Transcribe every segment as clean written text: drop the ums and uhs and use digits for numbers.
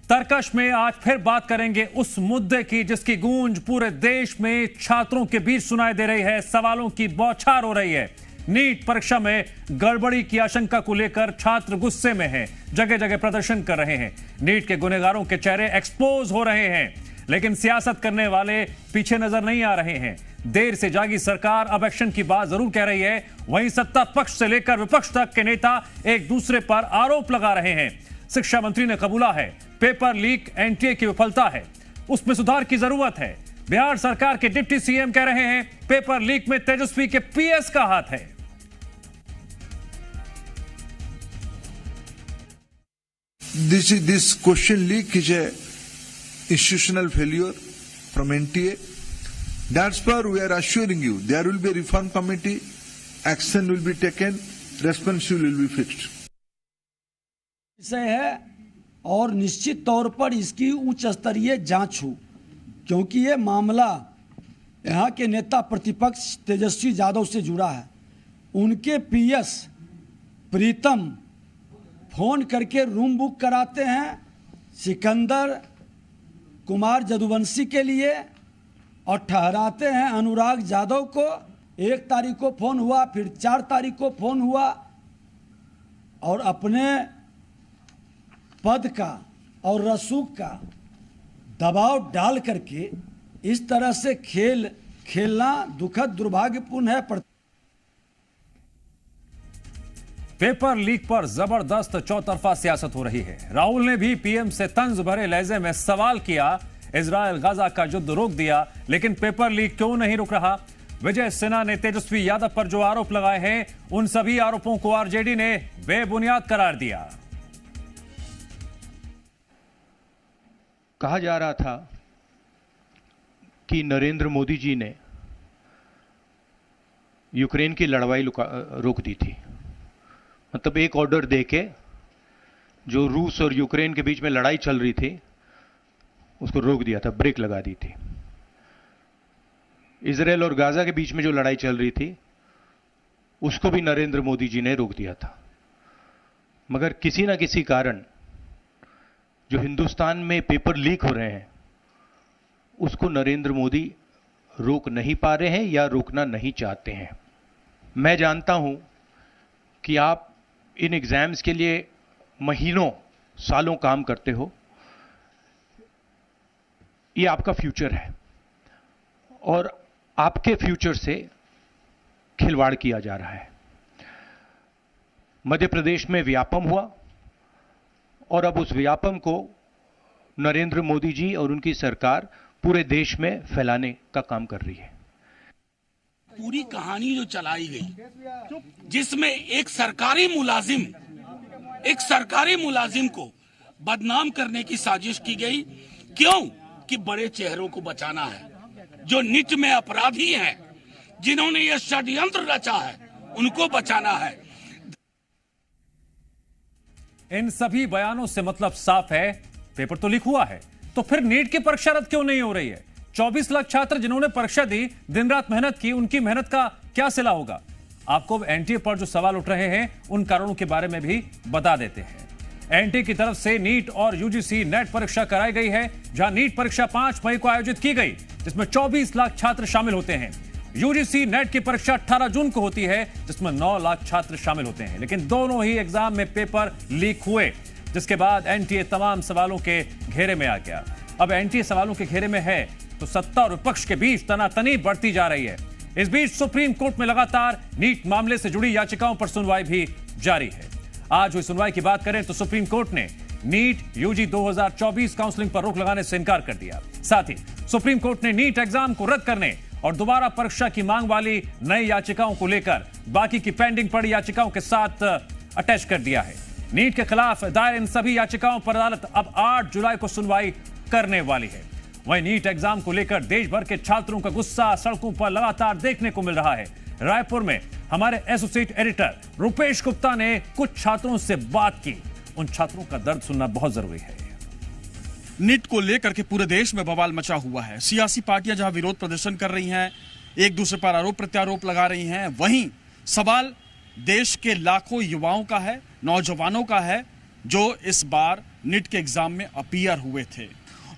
तरकश में आज फिर बात करेंगे उस मुद्दे की जिसकी गूंज पूरे देश में छात्रों के बीच सुनाई दे रही है। सवालों की बौछार हो रही है। नीट परीक्षा में गड़बड़ी की आशंका को लेकर छात्र गुस्से में हैं, जगह जगह प्रदर्शन कर रहे हैं। नीट के गुनहगारों के चेहरे एक्सपोज हो रहे हैं, लेकिन सियासत करने वाले पीछे नजर नहीं आ रहे हैं। देर से जागी सरकार अब एक्शन की बात जरूर कह रही है, वहीं सत्ता पक्ष से लेकर विपक्ष तक के नेता एक दूसरे पर आरोप लगा रहे हैं। शिक्षा मंत्री ने कबूला है पेपर लीक एनटीए की विफलता है, उसमें सुधार की जरूरत है। बिहार सरकार के डिप्टी सीएम कह रहे हैं पेपर लीक में तेजस्वी के पीएस का हाथ है। This question leak is a institutional failure from NTA. That's why we are assuring you there will be a reform committee, action will be taken, responsibility will be fixed. विषय है और निश्चित तौर पर इसकी उच्च स्तरीय जांच हो, क्योंकि ये मामला यहाँ के नेता प्रतिपक्ष तेजस्वी यादव से जुड़ा है। उनके पीएस प्रीतम फोन करके रूम बुक कराते हैं सिकंदर कुमार जदुवंशी के लिए और ठहराते हैं अनुराग यादव को। 1 तारीख को फोन हुआ, फिर 4 तारीख को फोन हुआ और अपने पद का और रसूख का दबाव डाल करके इस तरह से खेलना दुखद दुर्भाग्यपूर्ण है। पेपर लीक पर जबरदस्त चौतरफा सियासत हो रही है। राहुल ने भी पीएम से तंज भरे लहजे में सवाल किया, इजराइल गाजा का युद्ध रोक दिया, लेकिन पेपर लीक क्यों नहीं रुक रहा। विजय सिन्हा ने तेजस्वी यादव पर जो आरोप लगाए हैं, उन सभी आरोपों को आरजेडी ने बेबुनियाद करार दिया। कहा जा रहा था कि नरेंद्र मोदी जी ने यूक्रेन की लड़ाई रोक दी थी। मतलब एक ऑर्डर देके जो रूस और यूक्रेन के बीच में लड़ाई चल रही थी उसको रोक दिया था, ब्रेक लगा दी थी। इजराइल और गाजा के बीच में जो लड़ाई चल रही थी उसको भी नरेंद्र मोदी जी ने रोक दिया था। मगर किसी ना किसी कारण जो हिंदुस्तान में पेपर लीक हो रहे हैं उसको नरेंद्र मोदी रोक नहीं पा रहे हैं या रोकना नहीं चाहते हैं। मैं जानता हूं कि आप इन एग्जाम्स के लिए महीनों सालों काम करते हो, ये आपका फ्यूचर है और आपके फ्यूचर से खिलवाड़ किया जा रहा है। मध्य प्रदेश में व्यापम हुआ और अब उस व्यापम को नरेंद्र मोदी जी और उनकी सरकार पूरे देश में फैलाने का काम कर रही है। पूरी कहानी जो चलाई गई, जिसमें एक सरकारी मुलाजिम को बदनाम करने की साजिश की गई। क्यों? कि बड़े चेहरों को बचाना है, जो नीट में अपराधी हैं, जिन्होंने यह षड्यंत्र रचा है, उनको बचाना है। इन सभी बयानों से मतलब साफ है, पेपर तो लीक हुआ है, तो फिर नीट की परीक्षा रद्द क्यों नहीं हो रही है। 24 लाख छात्र जिन्होंने परीक्षा दी, दिन रात मेहनत की, उनकी मेहनत का क्या सिला होगा। आपको एनटीए पर जो सवाल उठ रहे हैं उन कारणों के बारे में भी बता देते हैं। एनटीए की तरफ से नीट और यूजीसी नेट परीक्षा कराई गई है, जहां नीट परीक्षा 5 मई को आयोजित की गई, जिसमें 24 लाख छात्र शामिल होते हैं। यूजीसी नेट की परीक्षा 18 जून को होती है, जिसमें 9 लाख छात्र शामिल होते हैं। लेकिन दोनों ही एग्जाम में पेपर लीक हुए, जिसके बाद एनटीए तमाम सवालों के घेरे में आ गया। अब एनटीए सवालों के घेरे में है तो सत्ता और विपक्ष के बीच तनातनी बढ़ती जा रही है। इस बीच सुप्रीम कोर्ट में लगातार नीट मामले से जुड़ी याचिकाओं पर सुनवाई भी जारी है। आज हुई सुनवाई की बात करें तो सुप्रीम कोर्ट ने नीट यूजी 2024 काउंसलिंग पर रोक लगाने से इनकार कर दिया। साथ ही सुप्रीम कोर्ट ने नीट एग्जाम को रद्द करने और दोबारा परीक्षा की मांग वाली नई याचिकाओं को लेकर बाकी की पेंडिंग पड़ी याचिकाओं के साथ अटैच कर दिया है। नीट के खिलाफ दायर इन सभी याचिकाओं पर अदालत अब 8 जुलाई को सुनवाई करने वाली है। वहीं नीट एग्जाम को लेकर देश भर के छात्रों का गुस्सा सड़कों पर लगातार देखने को मिल रहा है। रायपुर में हमारे एसोसिएट एडिटर रुपेश गुप्ता ने कुछ छात्रों से बात की। उन छात्रों का दर्द सुनना बहुत जरूरी है। नीट को लेकर के पूरे देश में बवाल मचा हुआ है। सियासी पार्टियां जहां विरोध प्रदर्शन कर रही हैं, एक दूसरे पर आरोप प्रत्यारोप लगा रही हैं, वहीं सवाल देश के लाखों युवाओं का है, नौजवानों का है, जो इस बार नीट के एग्जाम में अपीयर हुए थे।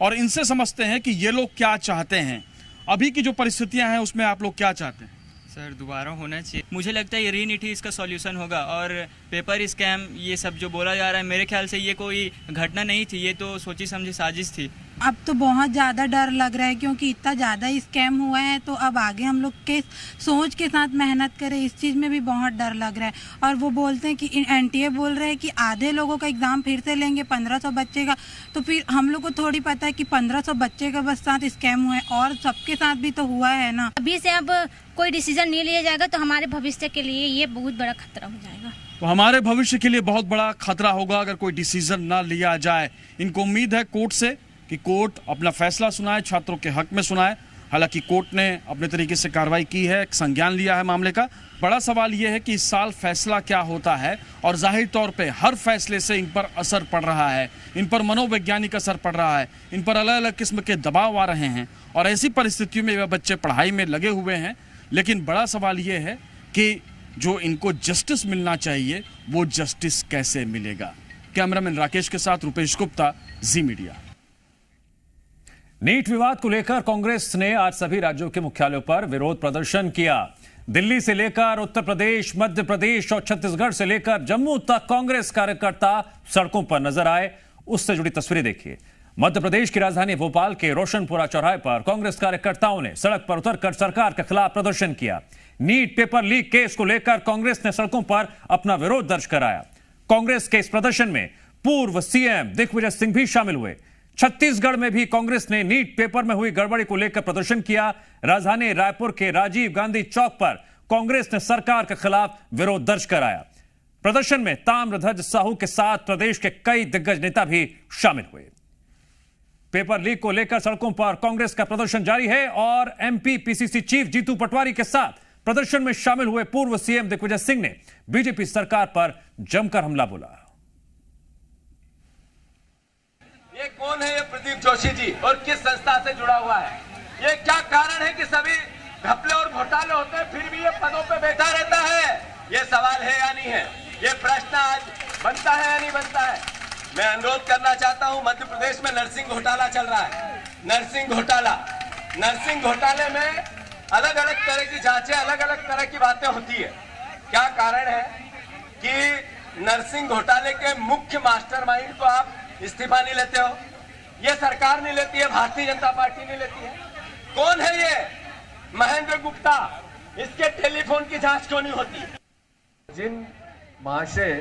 और इनसे समझते हैं कि ये लोग क्या चाहते हैं, अभी की जो परिस्थितियां हैं उसमें आप लोग क्या चाहते हैं? सर दोबारा होना चाहिए। मुझे लगता है ये रीनीट ही इसका सॉल्यूशन होगा। और पेपर स्कैम ये सब जो बोला जा रहा है, मेरे ख्याल से ये कोई घटना नहीं थी, ये तो सोची समझी साजिश थी। अब तो बहुत ज़्यादा डर लग रहा है क्योंकि इतना ज़्यादा स्कैम हुआ है, तो अब आगे हम लोग के सोच के साथ मेहनत करें, इस चीज़ में भी बहुत डर लग रहा है। और वो बोलते हैं कि एनटीए बोल रहे हैं कि आधे लोगों का एग्ज़ाम फिर से लेंगे 1500 बच्चे का, तो फिर हम लोग को थोड़ी पता है कि 1500 बच्चे का बस साथ स्कैम हुआ है, और सबके साथ भी तो हुआ है ना। अभी से अब कोई डिसीजन नहीं लिया जाएगा तो हमारे भविष्य के लिए ये बहुत बड़ा खतरा हो जाएगा। तो हमारे भविष्य के लिए बहुत बड़ा खतरा होगा अगर कोई डिसीजन ना लिया जाए। इनको उम्मीद है कोर्ट से कि कोर्ट अपना फैसला सुनाए, छात्रों के हक में सुनाए। हालांकि कोर्ट ने अपने तरीके से कार्रवाई की है, संज्ञान लिया है मामले का। बड़ा सवाल यह है कि इस साल फैसला क्या होता है, और जाहिर तौर पे हर फैसले से इन पर असर पड़ रहा है, इन पर मनोवैज्ञानिक असर पड़ रहा है, इन पर अलग अलग किस्म के दबाव आ रहे हैं, और ऐसी परिस्थितियों में वे बच्चे पढ़ाई में लगे हुए हैं। लेकिन बड़ा सवाल यह है कि जो इनको जस्टिस मिलना चाहिए वो जस्टिस कैसे मिलेगा। कैमरामैन राकेश के साथ रुपेश गुप्ता, जी मीडिया। नीट विवाद को लेकर कांग्रेस ने आज सभी राज्यों के मुख्यालयों पर विरोध प्रदर्शन किया। दिल्ली से लेकर उत्तर प्रदेश, मध्य प्रदेश और छत्तीसगढ़ से लेकर जम्मू तक कांग्रेस कार्यकर्ता सड़कों पर नजर आए। उससे जुड़ी तस्वीरें देखिए। मध्य प्रदेश की राजधानी भोपाल के रोशनपुरा चौराहे पर कांग्रेस कार्यकर्ताओं ने सड़क पर उतरकर सरकार के खिलाफ प्रदर्शन किया। नीट पेपर लीक केस को लेकर कांग्रेस ने सड़कों पर अपना विरोध दर्ज कराया। कांग्रेस के इस प्रदर्शन में पूर्व सीएम दिग्विजय सिंह भी शामिल हुए। छत्तीसगढ़ में भी कांग्रेस ने नीट पेपर में हुई गड़बड़ी को लेकर प्रदर्शन किया। राजधानी रायपुर के राजीव गांधी चौक पर कांग्रेस ने सरकार के खिलाफ विरोध दर्ज कराया। प्रदर्शन में ताम्रध्वज साहू के साथ प्रदेश के कई दिग्गज नेता भी शामिल हुए। पेपर लीक को लेकर सड़कों पर कांग्रेस का प्रदर्शन जारी है और MP PCC chief Jitu Patwari के साथ प्रदर्शन में शामिल हुए पूर्व सीएम दिग्विजय सिंह ने बीजेपी सरकार पर जमकर हमला बोला। ये कौन है ये प्रदीप जोशी जी, और किस संस्था से जुड़ा हुआ है? ये क्या कारण है कि सभी घपले और घोटाले होते हैं फिर भी ये पदों पे बैठा रहता है? ये सवाल है या नहीं है? ये प्रश्न आज बनता है या नहीं बनता है? मैं अनुरोध करना चाहता हूं, मध्य प्रदेश में नर्सिंग घोटाला चल रहा है। नर्सिंग घोटाले में अलग अलग तरह की जांचें, अलग अलग तरह की बातें होती है। क्या कारण है कि नर्सिंग घोटाले के मुख्य मास्टरमाइंड को आप इस्तीफा नहीं लेते हो? ये सरकार नहीं लेती है, भारतीय जनता पार्टी नहीं लेती है। कौन है ये महेंद्र गुप्ता? इसके टेलीफोन की जांच क्यों नहीं होती? जिन महाशय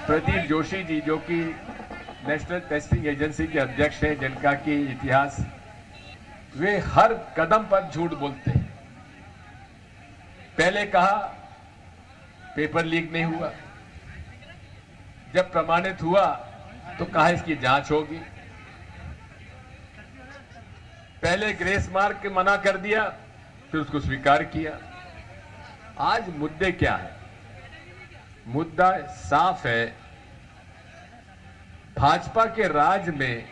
प्रदीप जोशी जी, जो कि नेशनल टेस्टिंग एजेंसी के अध्यक्ष हैं, जिनका की इतिहास, वे हर कदम पर झूठ बोलते हैं। पहले कहा पेपर लीक नहीं हुआ, जब प्रमाणित हुआ तो कहा इसकी जांच होगी। पहले ग्रेस मार्क के मना कर दिया, फिर उसको स्वीकार किया। आज मुद्दे क्या है? मुद्दा साफ है, भाजपा के राज में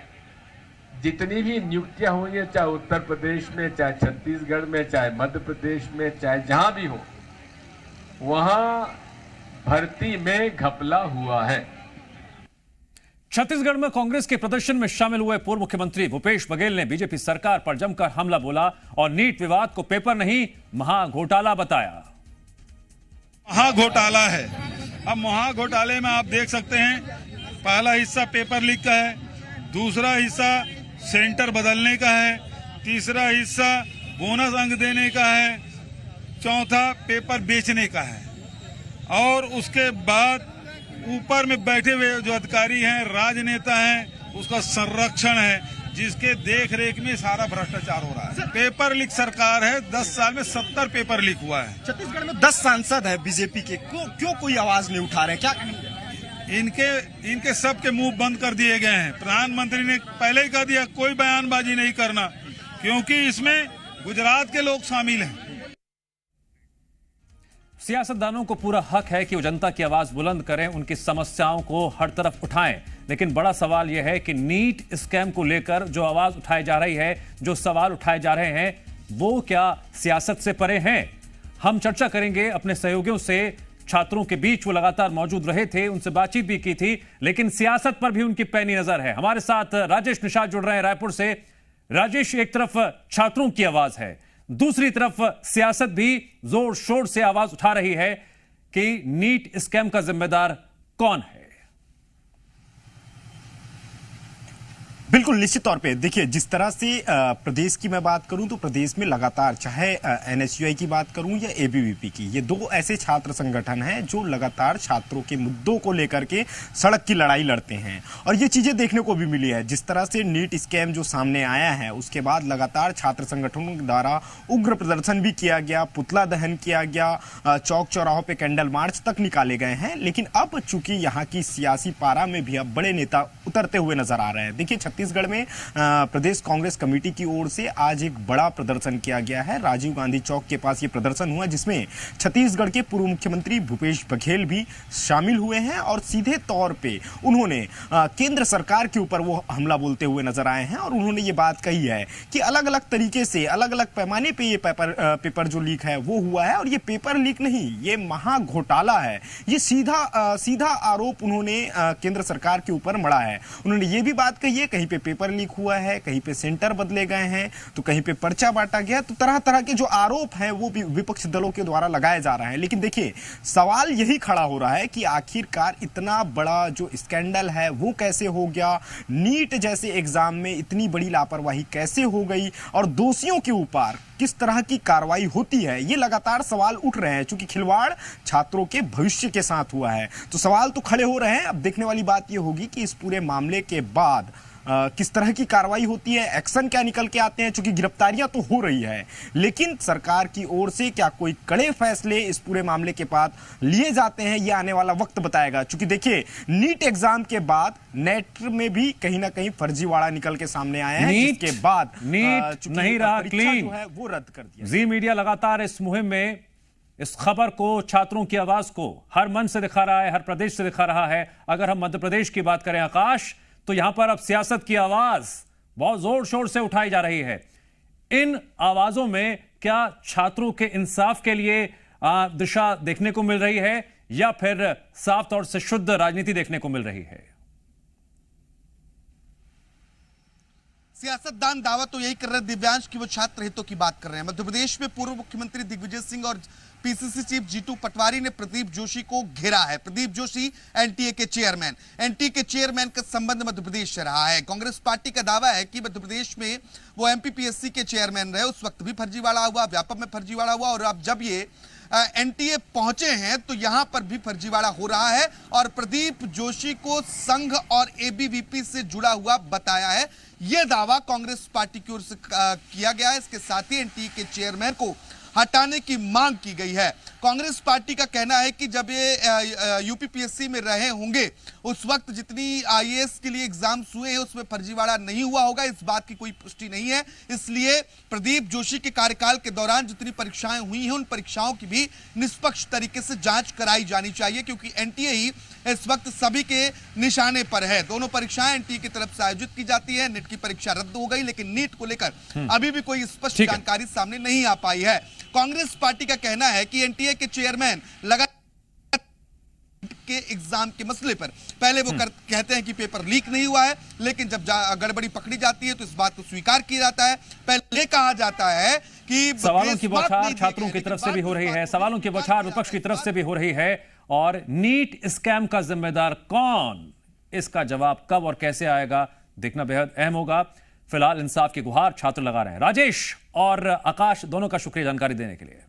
जितनी भी नियुक्तियां हुई है, चाहे उत्तर प्रदेश में, चाहे छत्तीसगढ़ में, चाहे मध्य प्रदेश में, चाहे जहां भी हो, वहां भर्ती में घपला हुआ है। छत्तीसगढ़ में कांग्रेस के प्रदर्शन में शामिल हुए पूर्व मुख्यमंत्री भूपेश बघेल ने बीजेपी सरकार पर जमकर हमला बोला और नीट विवाद को पेपर नहीं महाघोटाला बताया। महाघोटाला है। अब महाघोटाले में आप देख सकते हैं, पहला हिस्सा पेपर लीक का है, दूसरा हिस्सा सेंटर बदलने का है, तीसरा हिस्सा बोनस अंक देने का है, चौथा पेपर बेचने का है, और उसके बाद ऊपर में बैठे हुए जो अधिकारी हैं, राजनेता हैं, उसका संरक्षण है, जिसके देख रेख में सारा भ्रष्टाचार हो रहा है। पेपर लीक सरकार है, 10 साल में 70 पेपर लीक हुआ है। छत्तीसगढ़ में 10 सांसद है बीजेपी के, क्यों कोई आवाज नहीं उठा रहे? क्या इनके सबके मुंह बंद कर दिए गए हैं। प्रधानमंत्री ने पहले ही कह दिया कोई बयानबाजी नहीं करना, क्योंकि इसमें गुजरात के लोग शामिल हैं। सियासतदानों को पूरा हक है कि वो जनता की आवाज बुलंद करें, उनकी समस्याओं को हर तरफ उठाएं, लेकिन बड़ा सवाल यह है कि नीट स्कैम को लेकर जो आवाज उठाई जा रही है, जो सवाल उठाए जा रहे हैं, वो क्या सियासत से परे हैं? हम चर्चा करेंगे अपने सहयोगियों से। छात्रों के बीच वो लगातार मौजूद रहे थे, उनसे बातचीत भी की थी, लेकिन सियासत पर भी उनकी पैनी नजर है। हमारे साथ राजेश निषाद जुड़ रहे हैं रायपुर से। राजेश, एक तरफ छात्रों की आवाज है, दूसरी तरफ सियासत भी जोर शोर से आवाज उठा रही है कि नीट स्कैम का जिम्मेदार कौन है। बिल्कुल निश्चित तौर पे देखिए, जिस तरह से प्रदेश की मैं बात करूं तो प्रदेश में लगातार, चाहे एनएसयूआई की बात करूं या एबीवीपी की, ये दो ऐसे छात्र संगठन हैं जो लगातार छात्रों के मुद्दों को लेकर के सड़क की लड़ाई लड़ते हैं। और ये चीजें देखने को भी मिली है। जिस तरह से नीट स्कैम जो सामने आया है, उसके बाद लगातार छात्र संगठनों के द्वारा उग्र प्रदर्शन भी किया गया, पुतला दहन किया गया, चौक चौराहों पे कैंडल मार्च तक निकाले गए हैं। लेकिन अब चूंकि यहाँ की सियासी पारा में भी अब बड़े नेता उतरते हुए नजर आ रहे हैं। देखिए, छत्तीसगढ़ में प्रदेश कांग्रेस कमेटी की ओर से आज एक बड़ा प्रदर्शन किया गया है। राजीव गांधी चौक के पास ये प्रदर्शन हुआ, जिसमें छत्तीसगढ़ के पूर्व मुख्यमंत्री भूपेश बघेल भी शामिल हुए हैं और सीधे तौर पे उन्होंने केंद्र सरकार के ऊपर वो हमला बोलते हुए नजर आए हैं। और उन्होंने ये बात कही है कि अलग अलग तरीके से, अलग अलग पैमाने पे ये पेपर जो लीक है वो हुआ है। और ये पेपर लीक नहीं, ये महा घोटाला है। ये सीधा आरोप उन्होंने केंद्र सरकार के ऊपर मढ़ा है। उन्होंने ये भी बात कही है, कहीं पे पेपर लीक हुआ है, कहीं पे सेंटर बदले गए हैं, तो कहीं पे पर्चा बांटा गया। तो तरह तरह के जो आरोप हैं वो भी विपक्ष दलों के द्वारा लगाए जा रहे हैं। लेकिन देखिए, सवाल यही खड़ा हो रहा है कि आखिरकार इतना बड़ा जो स्कैंडल है वो कैसे हो गया, नीट जैसे एग्जाम में इतनी बड़ी लापरवाही कैसे हो गई, और दोषियों के ऊपर किस तरह की कार्रवाई होती है, ये लगातार सवाल उठ रहे हैं। चूंकि खिलवाड़ छात्रों के भविष्य के साथ हुआ है, तो सवाल तो खड़े हो रहे हैं। अब देखने वाली बात यह होगी कि इस पूरे मामले के बाद किस तरह की कार्रवाई होती है, एक्शन क्या निकल के आते हैं। चूंकि गिरफ्तारियां तो हो रही है, लेकिन सरकार की ओर से क्या कोई कड़े फैसले इस पूरे मामले के बाद लिए जाते हैं, ये आने वाला वक्त बताएगा। चूंकि देखिए, नीट एग्जाम के बाद नेट में भी कहीं ना कहीं फर्जीवाड़ा निकल के सामने आया है, जिसके बाद नीट नहीं रहा क्लीन, है वो रद्द कर दिया। जी मीडिया लगातार इस मुहिम में इस खबर को, छात्रों की आवाज को हर मंच से दिखा रहा है, हर प्रदेश से दिखा रहा है। अगर हम मध्य प्रदेश की बात करें आकाश, तो यहां पर अब सियासत की आवाज बहुत जोर शोर से उठाई जा रही है। इन आवाजों में क्या छात्रों के इंसाफ के लिए दिशा देखने को मिल रही है, या फिर साफ तौर से शुद्ध राजनीति देखने को मिल रही है? सियासतदान दावा तो यही कर रहे हैं दिव्यांश की वो छात्र हितों की बात कर रहे हैं। मध्य प्रदेश में पूर्व मुख्यमंत्री दिग्विजय सिंह और पीसीसी चीफ जीतू पटवारी ने प्रदीप जोशी को घेरा है। प्रदीप जोशी एनटीए के चेयरमैन, एनटीए के चेयरमैन का संबंध मध्य प्रदेश से रहा है। कांग्रेस पार्टी का दावा है कि मध्य प्रदेश में वो एमपीपीएससी के चेयरमैन रहे, उस वक्त भी फर्जीवाड़ा हुआ, व्यापक में फर्जीवाड़ा हुआ, और अब जब ये एनटीए पहुंचे हैं तो यहां पर भी फर्जीवाड़ा हो रहा है। और प्रदीप जोशी को संघ और एबीवीपी से जुड़ा हुआ बताया है, यह दावा कांग्रेस पार्टी की ओर से किया गया है। इसके साथ ही एनटीए के चेयरमैन को हटाने की मांग की गई है। कांग्रेस पार्टी का कहना है कि जब ये यूपीपीएससी में रहे होंगे, उस वक्त जितनी आईएएस के लिए एग्जाम्स हुए हैं उसमें फर्जीवाड़ा नहीं हुआ होगा, इस बात की कोई पुष्टि नहीं है। इसलिए प्रदीप जोशी के कार्यकाल के दौरान जितनी परीक्षाएं हुई हैं, उन परीक्षाओं की भी निष्पक्ष तरीके से जांच कराई जानी चाहिए, क्योंकि एनटीए ही इस वक्त सभी के निशाने पर है। दोनों परीक्षाएं एनटीए की तरफ से आयोजित की जाती है। नीट की परीक्षा रद्द हो गई, लेकिन नीट को लेकर अभी भी कोई स्पष्ट जानकारी सामने नहीं आ पाई है। कांग्रेस पार्टी का कहना है कि एनटीए के चेयरमैन लगातार के एग्जाम के मसले पर पहले वो कहते हैं कि पेपर लीक नहीं हुआ है, लेकिन जब गड़बड़ी पकड़ी जाती है तो इस बात को स्वीकार किया जाता है। पहले कहा जाता है कि सवालों की बौछार छात्रों की तरफ से भी हो रही है, सवालों की बौछार विपक्ष की तरफ से भी हो रही है, और नीट स्कैम का जिम्मेदार कौन, इसका जवाब कब और कैसे आएगा देखना बेहद अहम होगा। फिलहाल इंसाफ की गुहार छात्र लगा रहे हैं। राजेश और आकाश दोनों का शुक्रिया जानकारी देने के लिए।